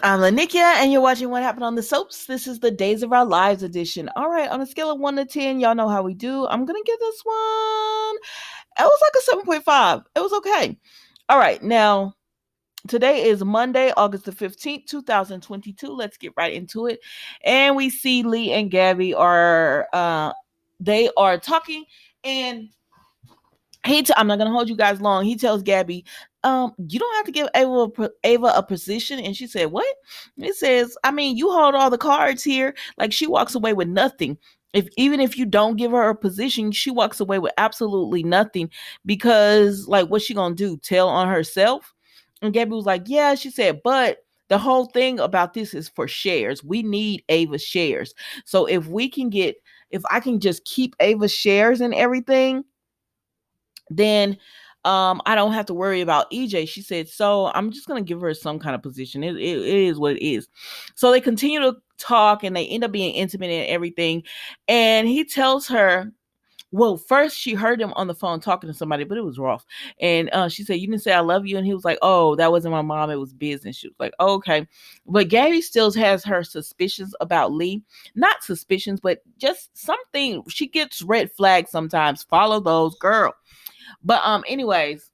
I'm Lanikia, and you're watching What Happened on the Soaps. This is the Days of Our Lives edition. All right, on a scale of 1 to 10, y'all know how we do. I'm going to give this one, it was like a 7.5. It was okay. All right, now, today is Monday, August the 15th, 2022. Let's get right into it. And we see Lee and Gabby they are talking, and I'm not gonna hold you guys long. He tells Gabby, you don't have to give Ava a position. And she said, what? He says, I mean, you hold all the cards here. Like, she walks away with nothing. Even if you don't give her a position, she walks away with absolutely nothing, because like, what's she gonna do? Tell on herself? And Gabby was like, yeah. She said, but the whole thing about this is for shares. We need Ava's shares. So if I can just keep Ava's shares and everything, then I don't have to worry about EJ. She said, so I'm just going to give her some kind of position. It is what it is. So they continue to talk, and they end up being intimate and everything. And he tells her, well, first she heard him on the phone talking to somebody, but it was Rolf. And she said, you didn't say I love you. And he was like, oh, that wasn't my mom. It was business. She was like, oh, okay. But Gabby still has her suspicions about Lee. Not suspicions, but just something. She gets red flags sometimes. Follow those, girl. But anyways,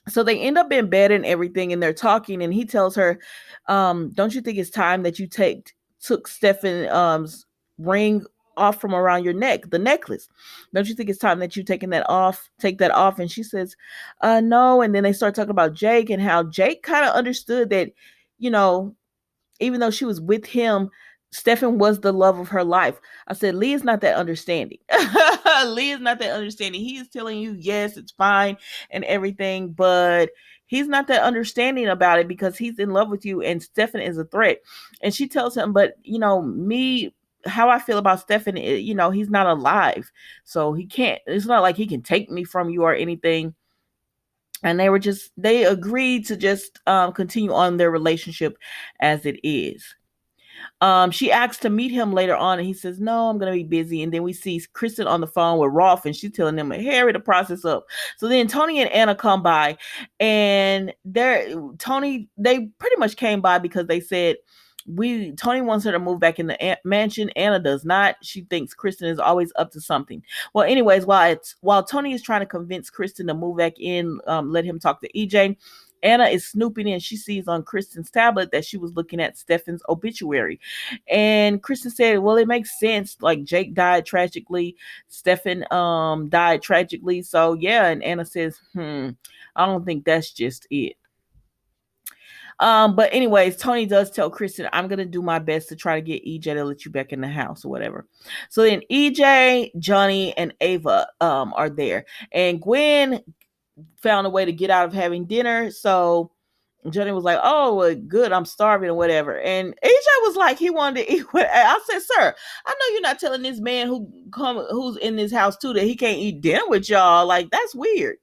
so they end up in bed and everything, and they're talking, and he tells her, don't you think it's time that you took Stefan's ring off from around your neck, the necklace? Don't you think it's time that you take that off? And she says, no. And then they start talking about Jake, and how Jake kind of understood that, you know, even though she was with him, Stefan was the love of her life. I said, Lee is not that understanding. Lee is not that understanding. He is telling you, yes, it's fine and everything, but he's not that understanding about it, because he's in love with you, and Stefan is a threat. And she tells him, but how I feel about Stefan, he's not alive. So it's not like he can take me from you or anything. And they agreed to just continue on their relationship as it is. She asks to meet him later on, and he says, no, I'm going to be busy. And then we see Kristen on the phone with Rolf, and she's telling him, hurry the process up. So then Tony and Anna come by, and they pretty much came by because they said, Tony wants her to move back in the mansion. Anna does not. She thinks Kristen is always up to something. Well, anyways, while Tony is trying to convince Kristen to move back in, let him talk to EJ, Anna is snooping in. She sees on Kristen's tablet that she was looking at Stefan's obituary. And Kristen said, well, it makes sense. Like, Jake died tragically. Stefan died tragically. So, yeah. And Anna says, I don't think that's just it. But anyways, Tony does tell Kristen, I'm going to do my best to try to get EJ to let you back in the house or whatever. So then EJ, Johnny, and Ava are there. And Gwen found a way to get out of having dinner. So Johnny was like, oh, well, good, I'm starving or whatever. And EJ was like, he wanted to eat. I said, sir, I know you're not telling this man who's in this house too that he can't eat dinner with y'all. Like, that's weird.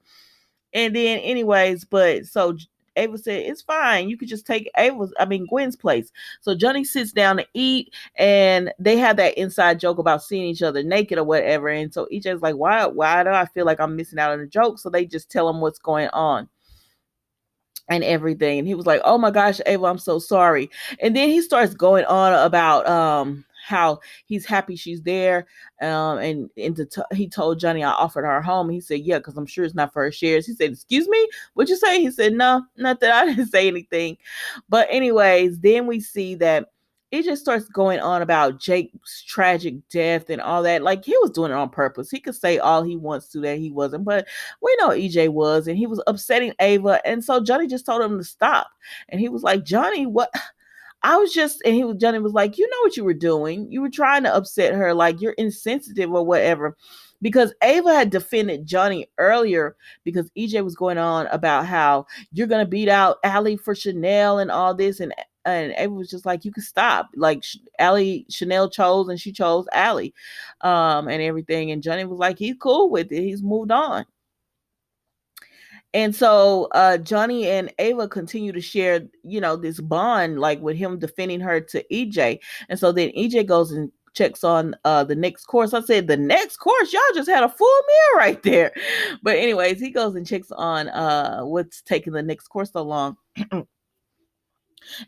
And then anyways, but so Ava said, it's fine. You could just take Gwen's place. So Johnny sits down to eat, and they have that inside joke about seeing each other naked or whatever. And so EJ's like, why do I feel like I'm missing out on a joke? So they just tell him what's going on and everything. And he was like, oh my gosh, Ava, I'm so sorry. And then he starts going on about how he's happy she's there. He told Johnny, I offered her a home. He said, yeah, because I'm sure it's not for her shares. He said, excuse me, what'd you say? He said, no, not that. I didn't say anything. But anyways, then we see that it just starts going on about Jake's tragic death and all that. Like, he was doing it on purpose. He could say all he wants to that he wasn't, but we know EJ was, and he was upsetting Ava. And so Johnny just told him to stop. And he was like, Johnny, what? Johnny was like, you know what you were doing. You were trying to upset her. Like, you're insensitive or whatever. Because Ava had defended Johnny earlier, because EJ was going on about how you're going to beat out Allie for Chanel and all this. And Ava was just like, you can stop. Like, Chanel chose, and she chose Allie, and everything. And Johnny was like, he's cool with it. He's moved on. And so Johnny and Ava continue to share, this bond, like with him defending her to EJ. And so then EJ goes and checks on the next course. I said, the next course? Y'all just had a full meal right there. But anyways, he goes and checks on what's taking the next course so long.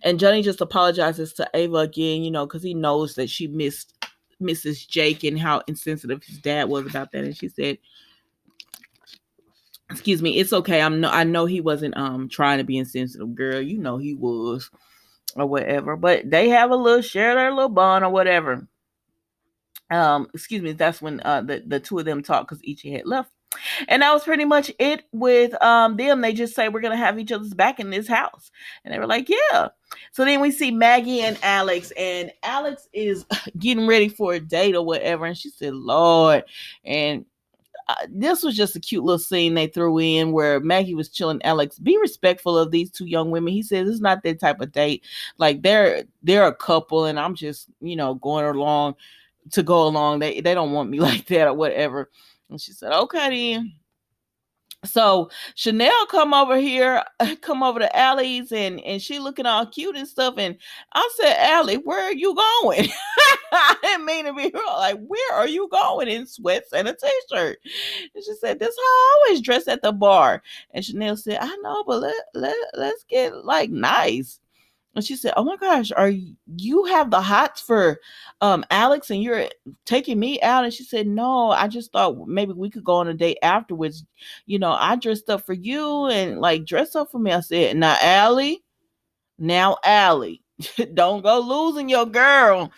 And Johnny just apologizes to Ava again, because he knows that she missed Mrs. Jake and how insensitive his dad was about that. And she said, "Excuse me, it's okay. I know he wasn't trying to be insensitive, girl. You know he was, or whatever." But they have a little share their little bond or whatever. Excuse me, that's when the two of them talked because Ichi had left. And that was pretty much it with them. They just say we're gonna have each other's back in this house. And they were like, yeah. So then we see Maggie and Alex is getting ready for a date or whatever. And she said, Lord. And this was just a cute little scene they threw in where Maggie was chilling Alex. Be respectful of these two young women. He says it's not that type of date. Like they're a couple and I'm just, going along to go along. They don't want me like that or whatever. And she said, okay then. So Chanel come over here, come over to Allie's and she looking all cute and stuff. And I said, Allie, where are you going? I didn't mean to be like, where are you going in sweats and a t-shirt? And she said, this how I always dress at the bar. And Chanel said, I know, but let's get like nice. And she said, "Oh my gosh, are you have the hots for Alex and you're taking me out?" And she said, "No, I just thought maybe we could go on a date afterwards. I dressed up for you and like dress up for me." I said, now Allie, don't go losing your girl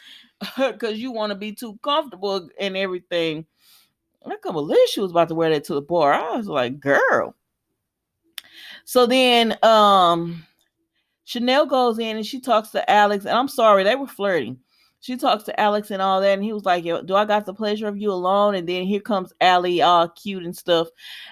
because you want to be too comfortable and everything." I can't believe she was about to wear that to the bar. I was like, girl. So then Chanel goes in and she talks to Alex, and I'm sorry, they were flirting. She talks to Alex and all that, and he was like, "Yo, do I got the pleasure of you alone?" And then here comes Allie, all cute and stuff.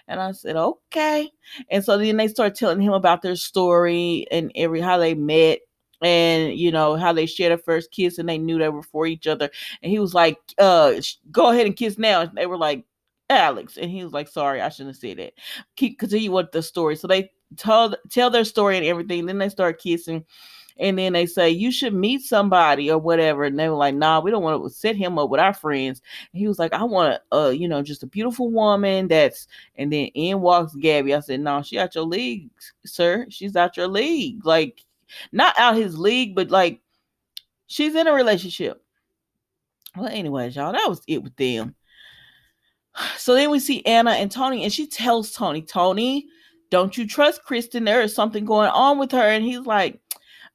And I said, okay. And so then they start telling him about their story and how they met and how they shared a first kiss and they knew they were for each other. And he was like, go ahead and kiss now. And they were like, Alex. And he was like, sorry, I shouldn't have said that. Continue with the story. So they tell their story and everything. Then they start kissing. And then they say, you should meet somebody or whatever. And they were like, nah, we don't want to set him up with our friends. And he was like, I want just a beautiful woman and then in walks Gabby. I said, no, she out your league, sir. She's out your league. Like, not out his league, but like, she's in a relationship. Well, anyways, y'all, that was it with them. So then we see Anna and Tony, and she tells Tony, don't you trust Kristen? There is something going on with her. And he's like,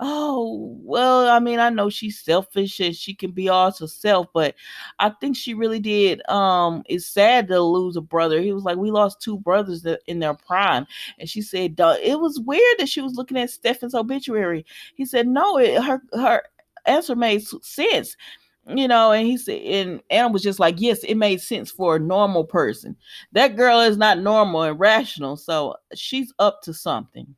oh, well, I mean, I know she's selfish and she can be all herself, but I think she really did. It's sad to lose a brother. He was like, we lost two brothers in their prime. And she said, it was weird that she was looking at Stefan's obituary. He said, no, her answer made sense. And he said, and Anna was just like, yes, it made sense for a normal person. That girl is not normal and rational, so she's up to something.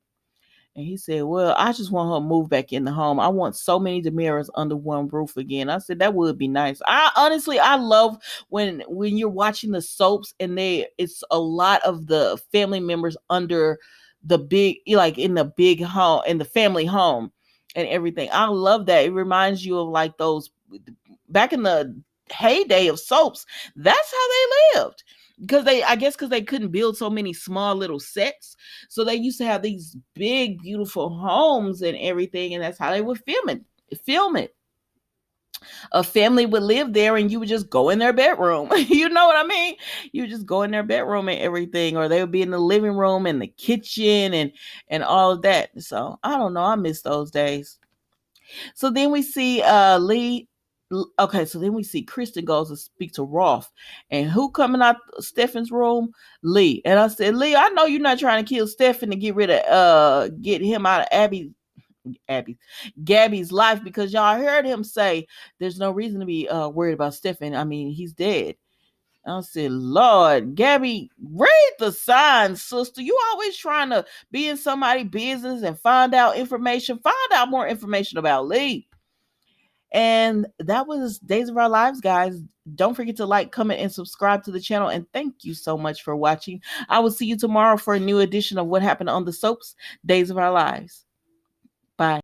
And he said, well, I just want her to move back in the home. I want so many Damaras under one roof again. I said, that would be nice. I love when you're watching the soaps and it's a lot of the family members under the big, like in the big home, in the family home and everything. I love that. It reminds you of like those back in the heyday of soaps. That's how they lived because they couldn't build so many small little sets, so they used to have these big beautiful homes and everything, and that's how they would film it. A family would live there and you would just go in their bedroom. You know what I mean? You would just go in their bedroom and everything, or they would be in the living room and the kitchen and all of that. So I don't know, I miss those days. So then we see Lee. Okay, so then we see Kristen goes to speak to Rolf. And who coming out Stefan's room? Lee. And I said, Lee, I know you're not trying to kill Stefan to get him out of Gabby's life, because y'all heard him say there's no reason to be worried about Stefan. I mean, he's dead. I said, Lord, Gabby, read the signs, sister. You always trying to be in somebody's business and find out information. Find out more information about Lee. And that was Days of Our Lives, guys. Don't forget to like, comment, and subscribe to the channel. And thank you so much for watching. I will see you tomorrow for a new edition of What Happened on the Soaps, Days of Our Lives. Bye.